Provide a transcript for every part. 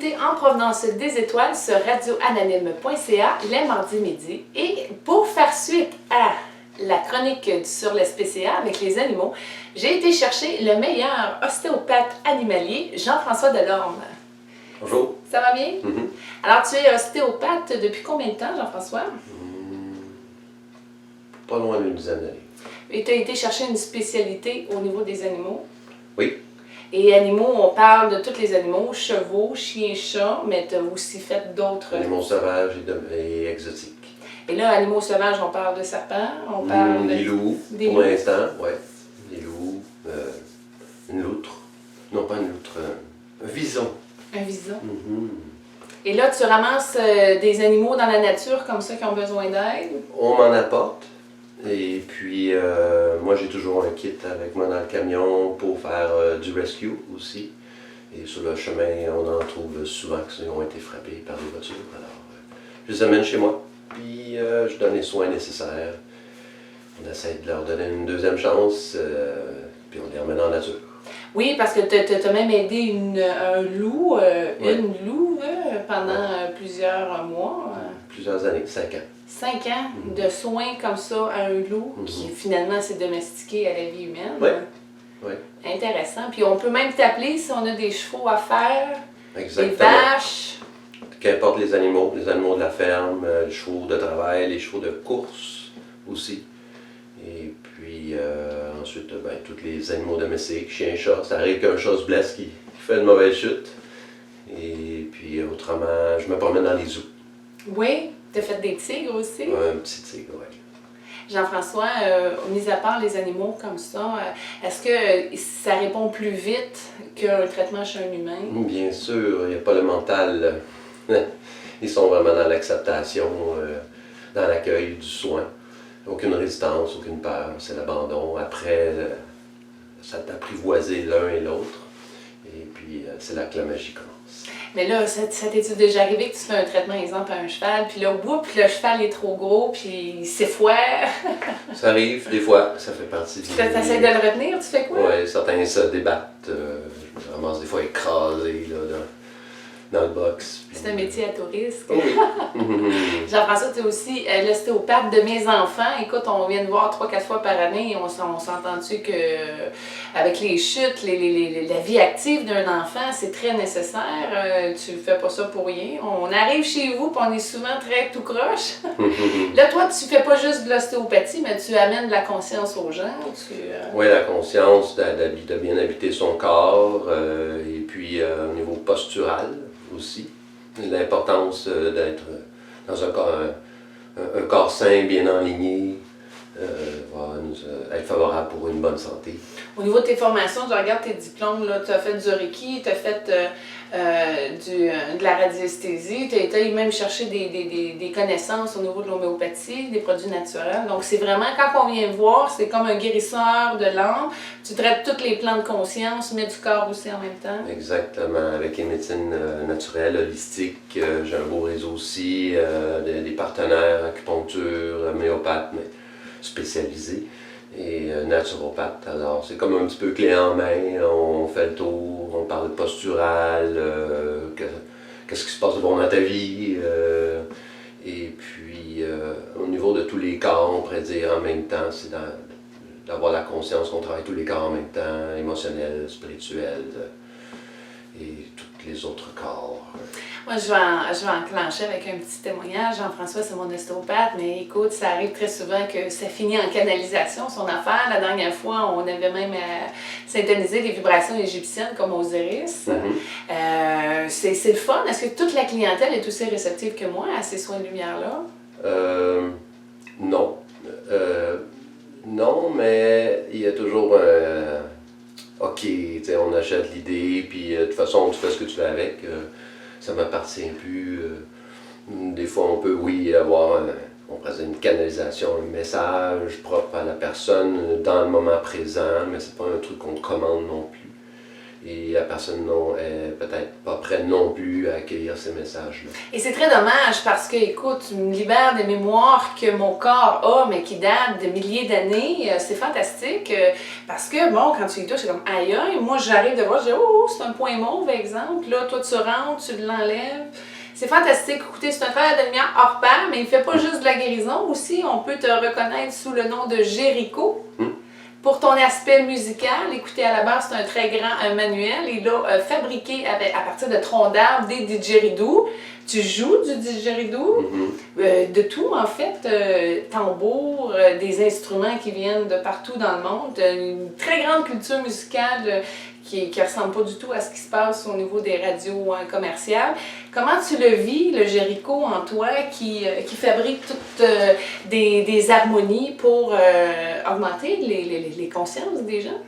écoutez En provenance des étoiles sur radioanonyme.ca les mardis midi. Et pour faire suite à la chronique sur le SPCA avec les animaux, j'ai été chercher le meilleur ostéopathe animalier, Jean-François Delorme. Bonjour. Ça va bien? Alors, tu es ostéopathe depuis combien de temps, Jean-François? Pas loin d'une dizaine d'années. Et tu as été chercher une spécialité au niveau des animaux? Oui. Et animaux, on parle de tous les animaux, chevaux, chiens, chats, mais tu as aussi fait d'autres... Animaux sauvages et exotiques. Et là, animaux sauvages, on parle de serpents, on parle des loups, des pour loups. l'instant, oui. Des loups, une loutre. Non, pas une loutre, un vison. Un vison. Et là, tu ramasses des animaux dans la nature comme ça qui ont besoin d'aide? On m'en apporte. Et puis, moi, j'ai toujours un kit avec moi dans le camion pour faire du rescue aussi. Et sur le chemin, on en trouve souvent qui ont été frappés par des voitures. Alors, je les amène chez moi. Puis, je donne les soins nécessaires. On essaie de leur donner une deuxième chance. Puis, on les remet dans la nature. Oui, parce que tu as même aidé un loup, une louve pendant plusieurs mois. Plusieurs années, 5 ans. 5 ans de soins comme ça à un loup qui finalement s'est domestiqué à la vie humaine. Oui. Oui. Intéressant. Puis on peut même t'appeler si on a des chevaux à faire, Exactement. des vaches. Qu'importe les animaux de la ferme, les chevaux de travail, les chevaux de course aussi. Et puis ensuite, tous les animaux domestiques, chiens, chats. Ça arrive qu'un chat se blesse qui fait une mauvaise chute. Et puis autrement, je me promène dans les zoos. Oui, tu as fait des tigres aussi. Un petit tigre, oui. Jean-François, mis à part les animaux comme ça, est-ce que ça répond plus vite qu'un traitement chez un humain? Bien sûr, il n'y a pas le mental. Ils sont vraiment dans l'acceptation, dans l'accueil du soin. Aucune résistance, aucune peur, c'est l'abandon. Après, ça t'apprivoiser l'un et l'autre. Et puis, c'est là que la magie commence. Mais là, ça t'est-tu déjà arrivé que tu fais un traitement, exemple, à un cheval, puis là, puis le cheval est trop gros, puis il s'effoire? Ça arrive, des fois, ça fait partie du... Tu essaies de le retenir, tu fais quoi? Oui, certains se débattent. Je me ramasse des fois écrasé là, dans le box. C'est un métier à tout risque. Oui. Jean-François, tu es aussi l'ostéopathe de mes enfants. Écoute, on vient de voir 3-4 fois par année et on s'entend-tu que avec les chutes, la vie active d'un enfant, c'est très nécessaire. Tu fais pas ça pour rien. On arrive chez vous et on est souvent très tout croche. Là, toi, tu fais pas juste de l'ostéopathie, mais tu amènes de la conscience aux gens. Oui, la conscience de bien habiter son corps et puis au niveau postural aussi. L'importance d'être dans un corps sain, bien enligné, va nous être favorable pour une bonne santé. Au niveau de tes formations, tu regardes tes diplômes, tu as fait du Reiki, tu as fait de la radiesthésie, tu as été même chercher des connaissances au niveau de l'homéopathie, des produits naturels. Donc, c'est vraiment, quand on vient voir, c'est comme un guérisseur de l'âme. Tu traites tous les plans de conscience, mais du corps aussi en même temps. Exactement. Avec les médecines naturelles, holistiques, j'ai un beau réseau aussi, des partenaires, acupuncture, homéopathes, mais spécialisés. Et naturopathe. Alors, c'est comme un petit peu clé en main, on fait le tour, on parle de postural, qu'est-ce qui se passe de bon dans ta vie, et puis au niveau de tous les corps, on pourrait dire en même temps, c'est d'avoir la conscience qu'on travaille tous les corps en même temps, émotionnel, spirituel, et tous les autres corps. Moi, je vais enclencher avec un petit témoignage. Jean-François, c'est mon ostéopathe, mais écoute, ça arrive très souvent que ça finit en canalisation, son affaire. La dernière fois, on avait même syntonisé des vibrations égyptiennes comme Osiris. C'est le fun. Est-ce que toute la clientèle est aussi réceptive que moi à ces soins de lumière-là? Non. Non, mais il y a toujours OK, on achète l'idée, puis de toute façon, tu fais ce que tu veux avec. Ça m'appartient plus. Des fois, on peut, oui, avoir on pourrait dire une canalisation, un message propre à la personne dans le moment présent, mais c'est pas un truc qu'on commande non plus. Et la personne non est peut-être pas prête non plus à accueillir ces messages-là. Et c'est très dommage parce que, écoute, tu me libères des mémoires que mon corps a, mais qui datent de milliers d'années. C'est fantastique parce que, bon, quand tu y touches, c'est comme aïe aïe. Moi, j'arrive de voir, je dis, oh, c'est un point mauve, exemple. Là, toi, tu rentres, tu l'enlèves. C'est fantastique. Écoutez, c'est un travail de lumière hors pair, mais il ne fait pas juste de la guérison aussi. On peut te reconnaître sous le nom de Jéricho. Pour ton aspect musical, écoutez, à la base, c'est un très grand manuel. Il a fabriqué à partir de troncs d'arbres des didgeridoo. Tu joues du didgeridoo, de tout en fait, tambour, des instruments qui viennent de partout dans le monde. Une très grande culture musicale qui ne ressemble pas du tout à ce qui se passe au niveau des radios commerciales. Comment tu le vis, le Jéricho en toi, qui fabrique toutes des harmonies pour augmenter les consciences des gens?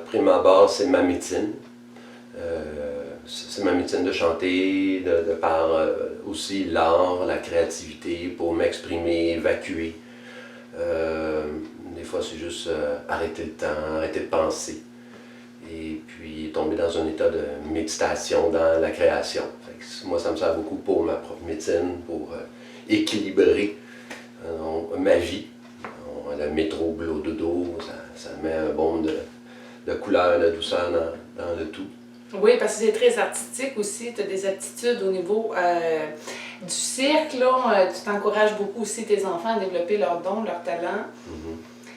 Prime abord, c'est ma médecine. C'est ma médecine de chanter, de par aussi l'art, la créativité, pour m'exprimer, évacuer. Des fois, c'est juste arrêter le temps, arrêter de penser. Et puis tomber dans un état de méditation dans la création. Fait que moi, ça me sert beaucoup pour ma propre médecine, pour équilibrer ma vie. Le métro, boulot, dodo, ça met un baume de couleur, de douceur dans le tout. Oui, parce que c'est très artistique aussi. Tu as des aptitudes au niveau du cirque. Là. Tu t'encourages beaucoup aussi tes enfants à développer leurs dons, leurs talents.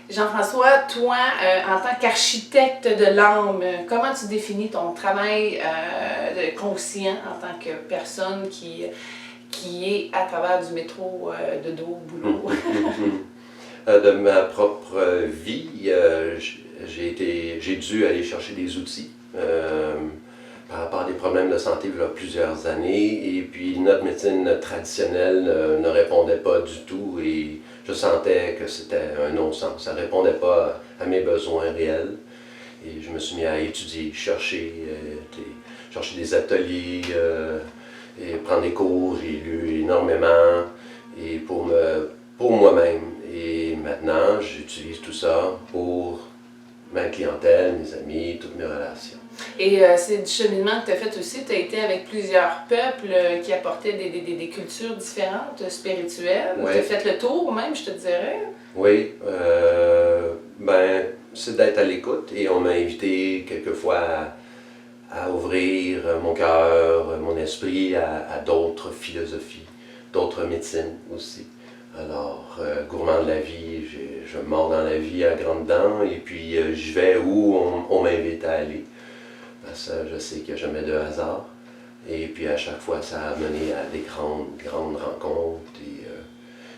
Jean-François, toi, en tant qu'architecte de l'âme, comment tu définis ton travail conscient en tant que personne qui est à travers du métro, dodo, boulot? De ma propre vie, j'ai dû aller chercher des outils par rapport à des problèmes de santé il y a plusieurs années. Et puis notre médecine traditionnelle ne répondait pas du tout et je sentais que c'était un non-sens. Ça ne répondait pas à mes besoins réels. Et je me suis mis à étudier, chercher des ateliers et prendre des cours. J'ai lu énormément et pour moi-même. Et maintenant, j'utilise tout ça pour ma clientèle, mes amis, toutes mes relations. Et c'est du cheminement que tu as fait aussi. Tu as été avec plusieurs peuples qui apportaient des cultures différentes, spirituelles. Ouais. Tu as fait le tour même, je te dirais. Oui, c'est d'être à l'écoute et on m'a invité quelquefois à ouvrir mon cœur, mon esprit à d'autres philosophies, d'autres médecines aussi. Alors, gourmand de la vie, je mords dans la vie à grandes dents et puis je vais où on m'invite à aller. Parce que je sais qu'il n'y a jamais de hasard. Et puis à chaque fois, ça a mené à des grandes rencontres,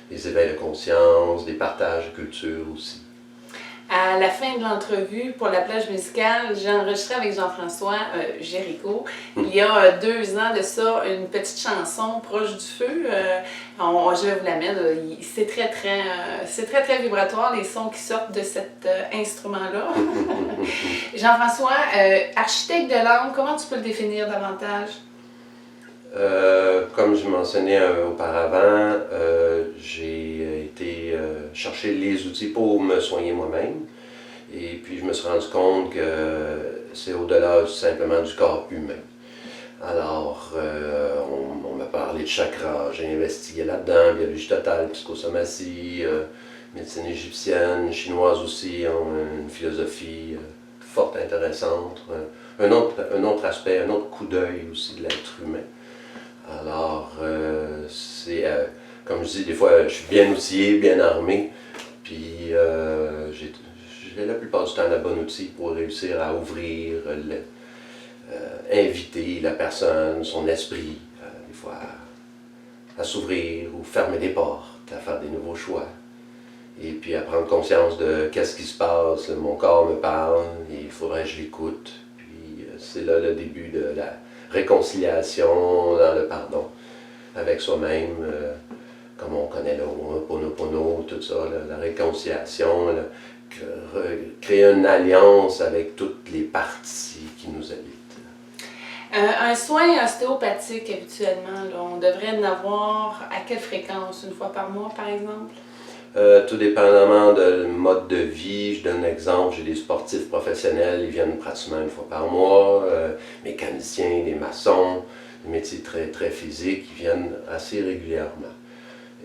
des éveils de conscience, des partages de culture aussi. À la fin de l'entrevue pour la plage musicale, j'ai enregistré avec Jean-François Jéricho, il y a 2 ans de ça, une petite chanson proche du feu. Je vais vous la mettre. C'est très vibratoire, les sons qui sortent de cet instrument-là. Jean-François, architecte de l'âme, comment tu peux le définir davantage? Comme je mentionnais auparavant, j'ai été chercher les outils pour me soigner moi-même. Et puis je me suis rendu compte que c'est au-delà simplement du corps humain. Alors, on m'a parlé de chakras, j'ai investigué là-dedans, biologie totale, psychosomatie, médecine égyptienne, chinoise aussi, ont une philosophie forte, intéressante. Un autre aspect, un autre coup d'œil aussi de l'être humain. Alors, comme je dis, des fois, je suis bien outillé, bien armé, puis j'ai la plupart du temps le bon outil pour réussir à ouvrir, inviter la personne, son esprit, des fois, à s'ouvrir ou fermer des portes, à faire des nouveaux choix. Et puis à prendre conscience de qu'est-ce qui se passe, mon corps me parle, et il faudrait que je l'écoute. Puis c'est là le début de la réconciliation, dans le pardon avec soi-même, comme on connaît le Ho'oponopono, tout ça, la réconciliation, créer une alliance avec toutes les parties qui nous habitent. Un soin ostéopathique, habituellement, là, on devrait en avoir à quelle fréquence? 1 fois par mois, par exemple? Tout dépendamment de mode de vie. Je donne un exemple, j'ai des sportifs professionnels, ils viennent pratiquement une fois par mois, mécaniciens, des maçons, des métiers très, très physiques, ils viennent assez régulièrement.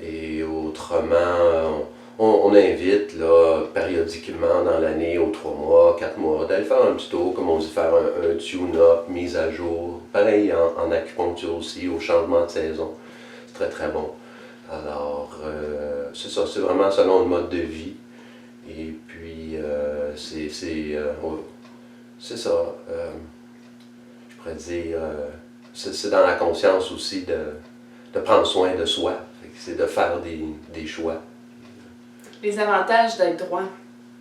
Et autrement, on invite là, périodiquement dans l'année, aux 3 mois, 4 mois, d'aller faire un petit tour, comme on dit, faire un tune-up, mise à jour. Pareil en acupuncture aussi, au changement de saison. C'est très très bon. Alors, c'est ça, c'est vraiment selon le mode de vie. Et puis, c'est ça. Je pourrais dire, c'est dans la conscience aussi de prendre soin de soi. C'est de faire des choix. Les avantages d'être droit,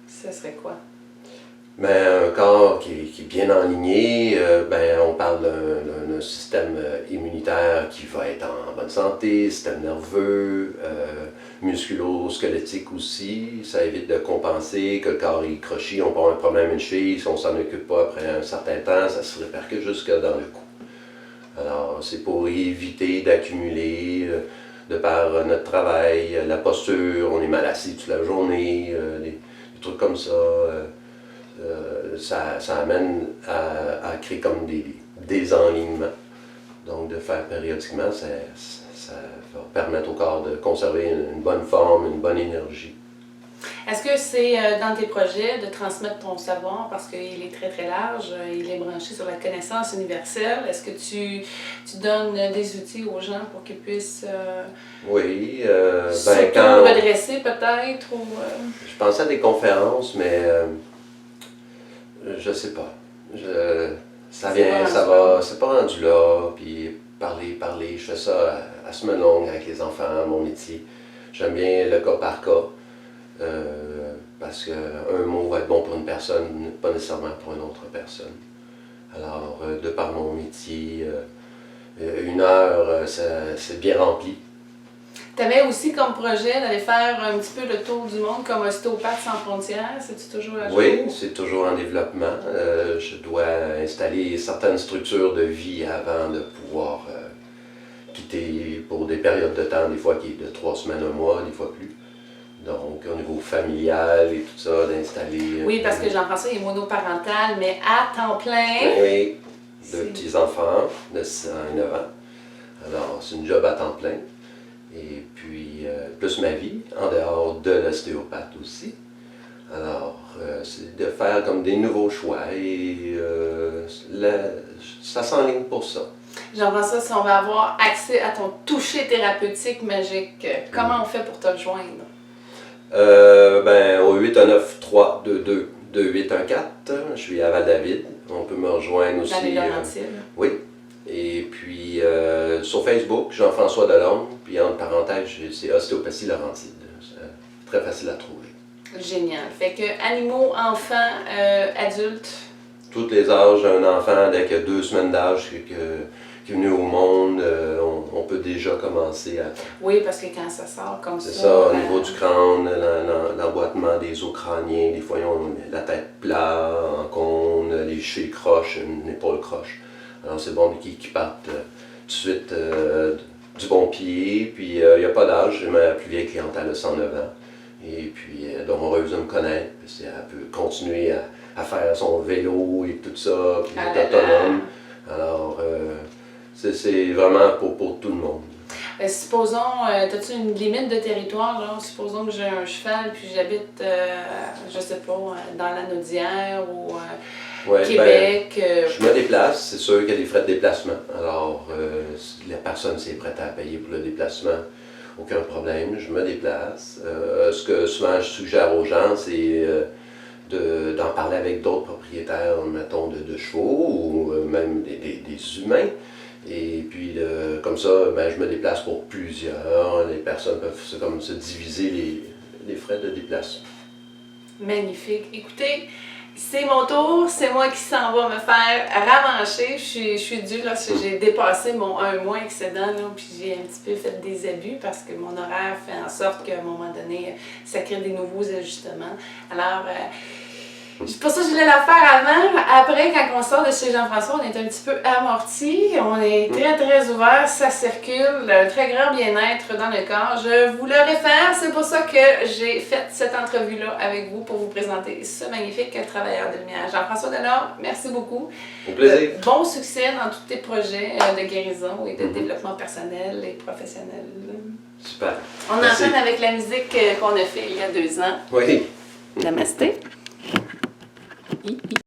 ça serait quoi? Ben, un corps qui est bien enligné, ben, on parle d'un système immunitaire qui va être en bonne santé, système nerveux, musculo-squelettique aussi. Ça évite de compenser, que le corps est croché, on prend un problème une cheville, si on s'en occupe pas après un certain temps, ça se répercute jusque dans le cou. Alors, c'est pour éviter d'accumuler, de par notre travail, la posture, on est mal assis toute la journée, des trucs comme ça. Ça amène à créer comme des enlignements. Donc, de faire périodiquement, ça va permettre au corps de conserver une bonne forme, une bonne énergie. Est-ce que c'est dans tes projets de transmettre ton savoir, parce qu'il est très très large, il est branché sur la connaissance universelle? Est-ce que tu donnes des outils aux gens pour qu'ils puissent Oui, redresser peut-être? Je pensais à des conférences, mais je sais pas. Ça va, c'est pas rendu là, puis parler, je fais ça à semaine longue avec les enfants, mon métier. J'aime bien le cas par cas. Parce qu'un mot va être bon pour une personne, pas nécessairement pour une autre personne. Alors, de par mon métier, 1 heure, c'est bien rempli. Tu avais aussi comme projet d'aller faire un petit peu le tour du monde comme ostéopathe sans frontières. C'est-tu toujours à jour? Oui, c'est toujours en développement. Je dois installer certaines structures de vie avant de pouvoir quitter pour des périodes de temps, des fois qui est de 3 semaines, 1 mois, des fois plus. Donc, au niveau familial et tout ça, d'installer... Oui, parce que Jean-François est monoparental, mais à temps plein. Oui, 2 petits-enfants de 6 ans et 9 ans. Alors, c'est une job à temps plein. Et puis, plus ma vie, en dehors de l'ostéopathe aussi. Alors, c'est de faire comme des nouveaux choix et ça s'enligne pour ça. Jean-François, si on veut avoir accès à ton toucher thérapeutique magique, comment on fait pour te rejoindre? Au 819-322-2814, je suis à Val-David. On peut me rejoindre aussi. Dans les Laurentides. Oui. Et puis sur Facebook, Jean-François Delorme, puis entre parenthèses, c'est Ostéopathie Laurentide. C'est très facile à trouver. Génial. Fait que animaux, enfants, adultes. Tous les âges, un enfant dès qu'il a 2 semaines d'âge qui est venu au monde, on peut déjà commencer à... Oui, parce que quand ça sort comme ça... C'est ça, au niveau du crâne, l'emboîtement des os crâniens, des fois ils ont la tête plate, en cône, les chevilles croches, une épaule croche. Alors c'est bon qu'ils partent tout de suite du bon pied, puis il n'y a pas d'âge, ma plus vieille clientèle a 109 ans. Et puis, donc heureuse de me connaître, parce qu'elle peut continuer à faire son vélo et tout ça, puis être autonome. Alors, c'est vraiment pour tout le monde. Supposons, as-tu une limite de territoire, là? Supposons que j'ai un cheval, puis j'habite, je sais pas, dans la Naudière ou Québec. Je me déplace, c'est sûr qu'il y a des frais de déplacement. Alors, si la personne s'est prête à payer pour le déplacement, aucun problème, je me déplace. Ce que souvent je suggère aux gens, c'est d'en parler avec d'autres propriétaires, mettons, de chevaux ou même des humains. Et puis, comme ça, je me déplace pour plusieurs. Les personnes peuvent comme se diviser les frais de déplacement. Magnifique. Écoutez, c'est mon tour, c'est moi qui s'en va me faire ravancher. Je suis due, là, j'ai dépassé mon 1 mois excédent, là, puis j'ai un petit peu fait des abus parce que mon horaire fait en sorte qu'à un moment donné, ça crée des nouveaux ajustements. Alors, C'est pour ça que je voulais la faire avant. Après, quand on sort de chez Jean-François, on est un petit peu amorti. On est très, très ouvert. Ça circule. Un très grand bien-être dans le corps. Je vous le réfère. C'est pour ça que j'ai fait cette entrevue-là avec vous pour vous présenter ce magnifique travailleur de lumière. Jean-François Delorme, merci beaucoup. Au plaisir. Bon succès dans tous tes projets de guérison et de développement personnel et professionnel. Super. On Merci. enchaîne avec la musique qu'on a fait il y a 2 ans. Oui. Namasté.